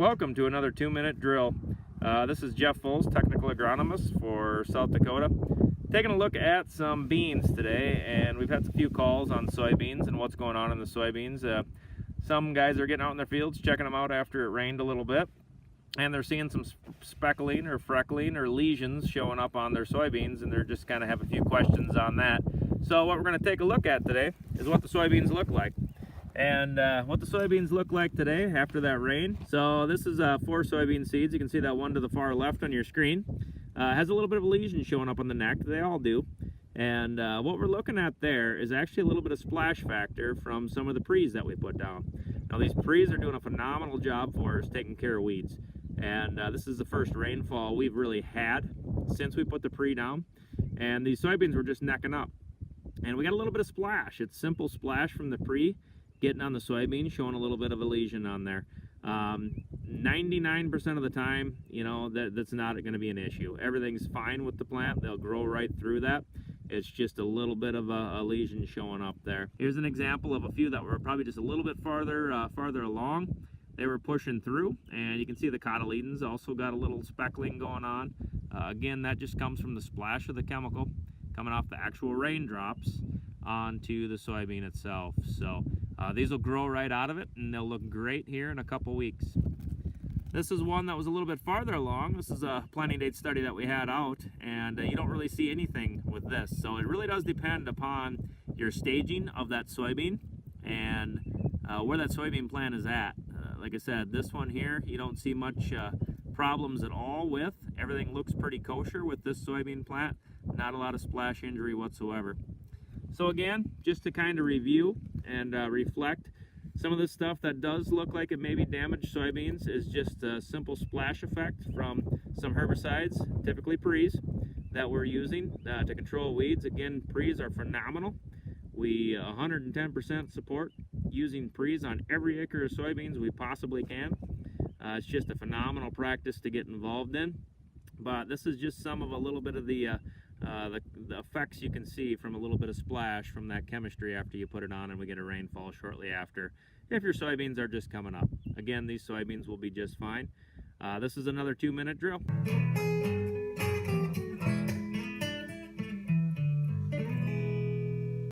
Welcome to another 2-minute drill. This is Jeff Fuls, technical agronomist for South Dakota. Taking a look at some beans today, and we've had a few calls on soybeans and what's going on in the soybeans. Some guys are getting out in their fields, checking them out after it rained a little bit, and they're seeing some speckling or freckling or lesions showing up on their soybeans, and they're just kind of have a few questions on that. So what we're going to take a look at today is what the soybeans look like. And what the soybeans look like today after that rain. So this is 4 soybean seeds. You can see that one to the far left on your screen. Has a little bit of a lesion showing up on the neck. They all do. And what we're looking at there is actually a little bit of splash factor from some of the pre's that we put down. Now these pre's are doing a phenomenal job for us taking care of weeds. And this is the first rainfall we've really had since we put the pre down. And these soybeans were just necking up. And we got a little bit of splash. It's simple splash from the pre getting on the soybean, showing a little bit of a lesion on there. 99% of the time, you know, that's not going to be an issue. Everything's fine with the plant. They'll grow right through that. It's just a little bit of a lesion showing up there. Here's an example of a few that were probably just a little bit farther along. They were pushing through, and you can see the cotyledons also got a little speckling going on. Again, that just comes from the splash of the chemical coming off the actual raindrops onto the soybean itself. So these will grow right out of it, and they'll look great here in a couple weeks. This is one that was a little bit farther along. This is a planting date study that we had out, and you don't really see anything with this. So it really does depend upon your staging of that soybean and where that soybean plant is at. Like I said, this one here, you don't see much problems at all with. Everything looks pretty kosher with this soybean plant. Not a lot of splash injury whatsoever. So again, just to kind of review and reflect, some of this stuff that does look like it may be damaged soybeans is just a simple splash effect from some herbicides, typically pre's, that we're using to control weeds. Again, pre's are phenomenal. We 110% support using pre's on every acre of soybeans we possibly can. It's just a phenomenal practice to get involved in. But this is just some of a little bit of the effects you can see from a little bit of splash from that chemistry after you put it on and we get a rainfall shortly after, if your soybeans are just coming up. Again, these soybeans will be just fine. This is another 2-minute drill.